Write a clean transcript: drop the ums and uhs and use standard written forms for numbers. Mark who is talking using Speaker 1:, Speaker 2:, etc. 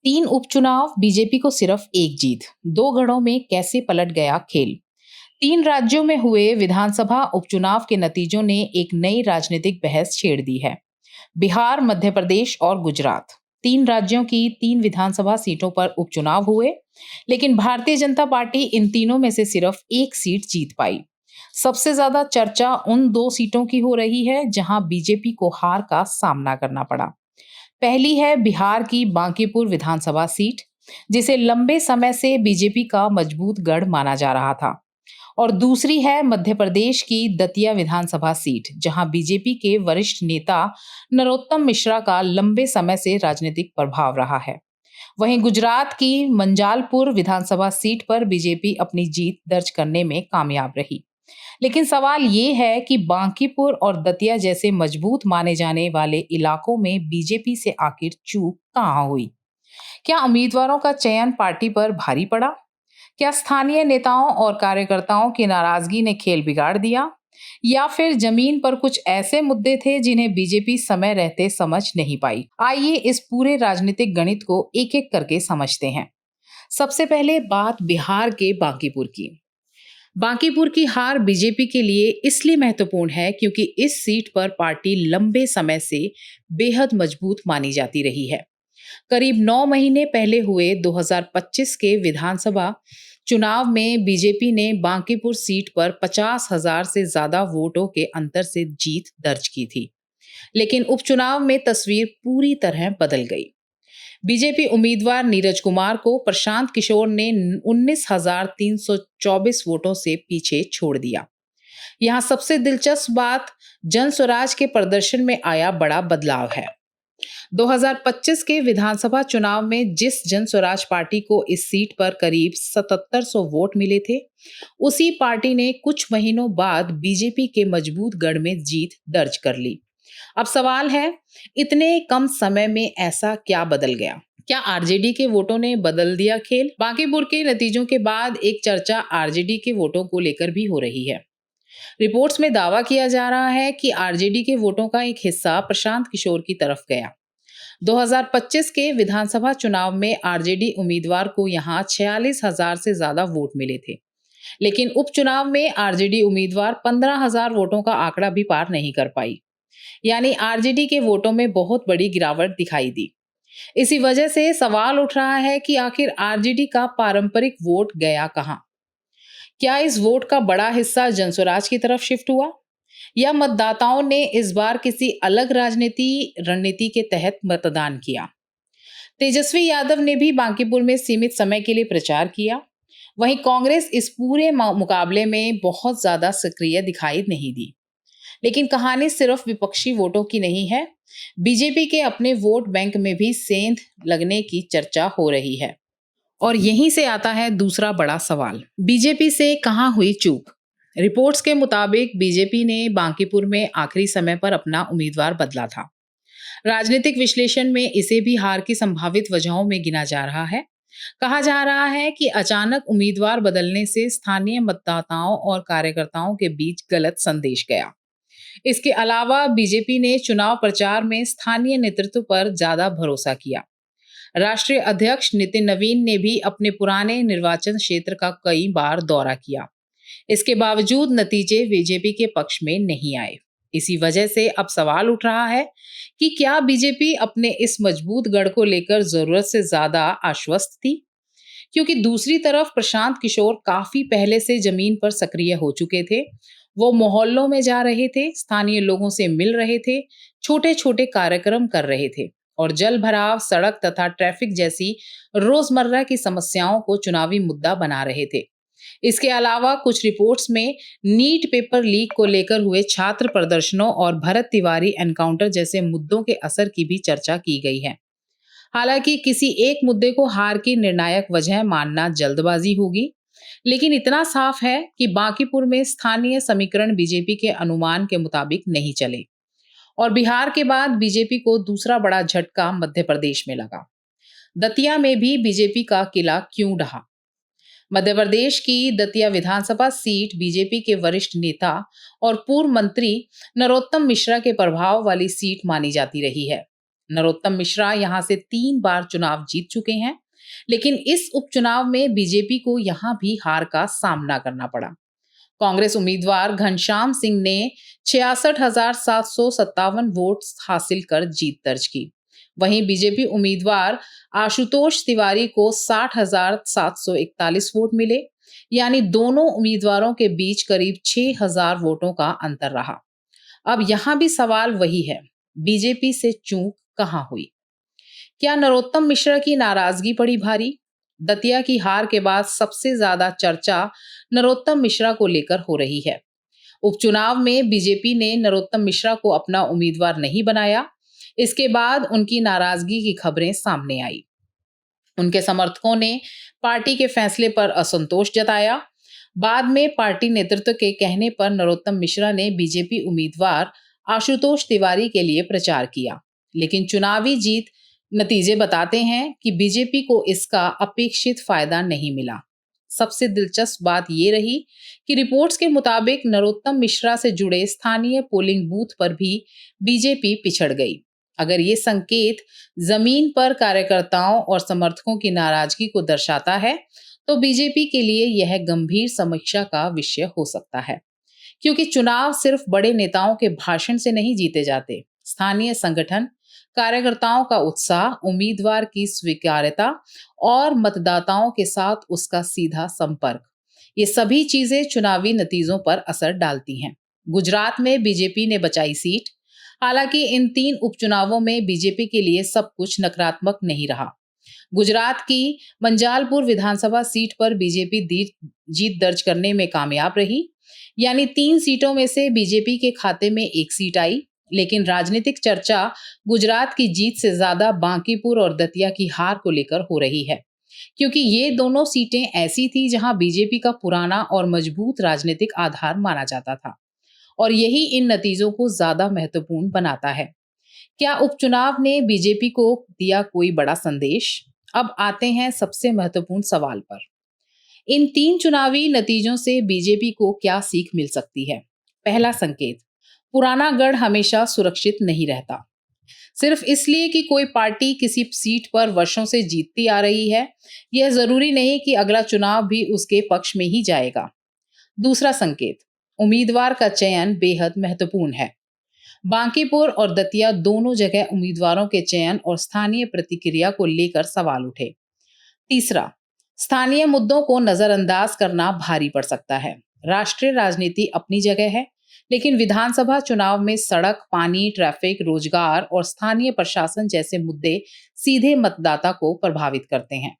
Speaker 1: तीन उपचुनाव, बीजेपी को सिर्फ एक जीत, दो गढ़ों में कैसे पलट गया खेल। तीन राज्यों में हुए विधानसभा उपचुनाव के नतीजों ने एक नई राजनीतिक बहस छेड़ दी है। बिहार, मध्य प्रदेश और गुजरात, तीन राज्यों की तीन विधानसभा सीटों पर उपचुनाव हुए, लेकिन भारतीय जनता पार्टी इन तीनों में से सिर्फ एक सीट जीत पाई। सबसे ज्यादा चर्चा उन दो सीटों की हो रही है जहां बीजेपी को हार का सामना करना पड़ा। पहली है बिहार की बांकीपुर विधानसभा सीट, जिसे लंबे समय से बीजेपी का मजबूत गढ़ माना जा रहा था। और दूसरी है मध्य प्रदेश की दतिया विधानसभा सीट, जहां बीजेपी के वरिष्ठ नेता नरोत्तम मिश्रा का लंबे समय से राजनीतिक प्रभाव रहा है। वहीं गुजरात की मंजालपुर विधानसभा सीट पर बीजेपी अपनी जीत दर्ज करने में कामयाब रही। लेकिन सवाल ये है कि बांकीपुर और दतिया जैसे मजबूत माने जाने वाले इलाकों में बीजेपी से आखिर चूक कहां हुई? क्या उम्मीदवारों का चयन पार्टी पर भारी पड़ा? क्या स्थानीय नेताओं और कार्यकर्ताओं की नाराजगी ने खेल बिगाड़ दिया? या फिर जमीन पर कुछ ऐसे मुद्दे थे जिन्हें बीजेपी समय रहते समझ नहीं पाई? आइए इस पूरे राजनीतिक गणित को एक एक करके समझते हैं। सबसे पहले बात बिहार के बांकीपुर की। बांकीपुर की हार बीजेपी के लिए इसलिए महत्वपूर्ण है क्योंकि इस सीट पर पार्टी लंबे समय से बेहद मजबूत मानी जाती रही है। करीब 9 महीने पहले हुए 2025 के विधानसभा चुनाव में बीजेपी ने बांकीपुर सीट पर 50,000 से ज्यादा वोटों के अंतर से जीत दर्ज की थी। लेकिन उपचुनाव में तस्वीर पूरी तरह बदल गई। बीजेपी उम्मीदवार नीरज कुमार को प्रशांत किशोर ने 19,324 वोटों से पीछे छोड़ दिया। यहाँ सबसे दिलचस्प बात जन स्वराज के प्रदर्शन में आया बड़ा बदलाव है। 2025 के विधानसभा चुनाव में जिस जन स्वराज पार्टी को इस सीट पर करीब 7700 वोट मिले थे, उसी पार्टी ने कुछ महीनों बाद बीजेपी के मजबूत गढ़ में जीत दर्ज कर ली। अब सवाल है, इतने कम समय में ऐसा क्या बदल गया? क्या आरजेडी के वोटों ने बदल दिया खेल? बांकीपुर के नतीजों के बाद एक चर्चा आरजेडी के वोटों को लेकर भी हो रही है। रिपोर्ट्स में दावा किया जा रहा है कि आरजेडी के वोटों का एक हिस्सा प्रशांत किशोर की तरफ गया। 2025 के विधानसभा चुनाव में आरजेडी उम्मीदवार को यहां 46,000 से ज्यादा वोट मिले थे, लेकिन उपचुनाव में आरजेडी उम्मीदवार 15,000 वोटों का आंकड़ा भी पार नहीं कर पाई। यानी आरजेडी के वोटों में बहुत बड़ी गिरावट दिखाई दी। इसी वजह से सवाल उठ रहा है कि आखिर आरजेडी का पारंपरिक वोट गया कहां? क्या इस वोट का बड़ा हिस्सा जनस्वराज की तरफ शिफ्ट हुआ, या मतदाताओं ने इस बार किसी अलग रणनीति के तहत मतदान किया? तेजस्वी यादव ने भी बांकीपुर में सीमित समय के लिए प्रचार किया। वहीं कांग्रेस इस पूरे मुकाबले में बहुत ज्यादा सक्रिय दिखाई नहीं दी। लेकिन कहानी सिर्फ विपक्षी वोटों की नहीं है। बीजेपी के अपने वोट बैंक में भी सेंध लगने की चर्चा हो रही है। और यहीं से आता है दूसरा बड़ा सवाल, बीजेपी से कहां हुई चूक? रिपोर्ट्स के मुताबिक बीजेपी ने बांकीपुर में आखिरी समय पर अपना उम्मीदवार बदला था। राजनीतिक विश्लेषण में इसे भी हार की संभावित वजहों में गिना जा रहा है। कहा जा रहा है कि अचानक उम्मीदवार बदलने से स्थानीय मतदाताओं और कार्यकर्ताओं के बीच गलत संदेश गया। इसके अलावा बीजेपी ने चुनाव प्रचार में स्थानीय नेतृत्व पर ज्यादा भरोसा किया। राष्ट्रीय अध्यक्ष नितिन नवीन ने भी अपने पुराने निर्वाचन क्षेत्र का कई बार दौरा किया। इसके बावजूद नतीजे बीजेपी के पक्ष में नहीं आए। इसी वजह से अब सवाल उठ रहा है कि क्या बीजेपी अपने इस मजबूत गढ़ को लेकर जरूरत से ज्यादा आश्वस्त थी? क्योंकि दूसरी तरफ प्रशांत किशोर काफी पहले से जमीन पर सक्रिय हो चुके थे। वो मोहल्लों में जा रहे थे, स्थानीय लोगों से मिल रहे थे, छोटे छोटे कार्यक्रम कर रहे थे और जल भराव, सड़क तथा ट्रैफिक जैसी रोजमर्रा की समस्याओं को चुनावी मुद्दा बना रहे थे। इसके अलावा कुछ रिपोर्ट्स में नीट पेपर लीक को लेकर हुए छात्र प्रदर्शनों और भरत तिवारी एनकाउंटर जैसे मुद्दों के असर की भी चर्चा की गई है। हालांकि किसी एक मुद्दे को हार की निर्णायक वजह मानना जल्दबाजी होगी, लेकिन इतना साफ है कि बांकीपुर में स्थानीय समीकरण बीजेपी के अनुमान के मुताबिक नहीं चले। और बिहार के बाद बीजेपी को दूसरा बड़ा झटका मध्य प्रदेश में लगा। दतिया में भी बीजेपी का किला क्यों ढहा? मध्य प्रदेश की दतिया विधानसभा सीट बीजेपी के वरिष्ठ नेता और पूर्व मंत्री नरोत्तम मिश्रा के प्रभाव वाली सीट मानी जाती रही है। नरोत्तम मिश्रा यहां से 3 बार चुनाव जीत चुके हैं, लेकिन इस उपचुनाव में बीजेपी को यहां भी हार का सामना करना पड़ा। कांग्रेस उम्मीदवार घनश्याम सिंह ने 66,757 वोट हासिल कर जीत दर्ज की। वहीं बीजेपी उम्मीदवार आशुतोष तिवारी को 60,741 वोट मिले, यानी दोनों उम्मीदवारों के बीच करीब 6,000 वोटों का अंतर रहा। अब यहां भी सवाल वही है, बीजेपी से चूक कहां हुई? क्या नरोत्तम मिश्रा की नाराजगी पड़ी भारी? दतिया की हार के बाद सबसे ज्यादा चर्चा नरोत्तम मिश्रा को लेकर हो रही है। उपचुनाव में बीजेपी ने नरोत्तम मिश्रा को अपना उम्मीदवार नहीं बनाया। इसके बाद उनकी नाराजगी की खबरें सामने आई। उनके समर्थकों ने पार्टी के फैसले पर असंतोष जताया। बाद में पार्टी नेतृत्व के कहने पर नरोत्तम मिश्रा ने बीजेपी उम्मीदवार आशुतोष तिवारी के लिए प्रचार किया, लेकिन चुनावी जीत नतीजे बताते हैं कि बीजेपी को इसका अपेक्षित फायदा नहीं मिला। सबसे दिलचस्प बात यह रही कि रिपोर्ट्स के मुताबिक नरोत्तम मिश्रा से जुड़े स्थानीय पोलिंग बूथ पर भी बीजेपी पिछड़ गई। अगर ये संकेत जमीन पर कार्यकर्ताओं और समर्थकों की नाराजगी को दर्शाता है, तो बीजेपी के लिए यह गंभीर समीक्षा का विषय हो सकता है, क्योंकि चुनाव सिर्फ बड़े नेताओं के भाषण से नहीं जीते जाते। स्थानीय संगठन, कार्यकर्ताओं का उत्साह, उम्मीदवार की स्वीकार्यता और मतदाताओं के साथ उसका सीधा संपर्क, ये सभी चीजें चुनावी नतीजों पर असर डालती हैं। गुजरात में बीजेपी ने बचाई सीट। हालांकि इन 3 उपचुनावों में बीजेपी के लिए सब कुछ नकारात्मक नहीं रहा। गुजरात की मंजालपुर विधानसभा सीट पर बीजेपी जीत दर्ज करने में कामयाब रही, यानी 3 सीटों में से बीजेपी के खाते में 1 सीट आई। लेकिन राजनीतिक चर्चा गुजरात की जीत से ज्यादा बांकीपुर और दतिया की हार को लेकर हो रही है, क्योंकि ये दोनों सीटें ऐसी थी जहां बीजेपी का पुराना और मजबूत राजनीतिक आधार माना जाता था, और यही इन नतीजों को ज्यादा महत्वपूर्ण बनाता है। क्या उपचुनाव ने बीजेपी को दिया कोई बड़ा संदेश? अब आते हैं सबसे महत्वपूर्ण सवाल पर। इन 3 चुनावी नतीजों से बीजेपी को क्या सीख मिल सकती है? पहला संकेत, पुराना गढ़ हमेशा सुरक्षित नहीं रहता। सिर्फ इसलिए कि कोई पार्टी किसी सीट पर वर्षों से जीतती आ रही है, यह जरूरी नहीं कि अगला चुनाव भी उसके पक्ष में ही जाएगा। दूसरा संकेत, उम्मीदवार का चयन बेहद महत्वपूर्ण है। बांकीपुर और दतिया दोनों जगह उम्मीदवारों के चयन और स्थानीय प्रतिक्रिया को लेकर सवाल उठे। तीसरा, स्थानीय मुद्दों को नजरअंदाज करना भारी पड़ सकता है। राष्ट्रीय राजनीति अपनी जगह है, लेकिन विधानसभा चुनाव में सड़क, पानी, ट्रैफिक, रोजगार और स्थानीय प्रशासन जैसे मुद्दे सीधे मतदाता को प्रभावित करते हैं।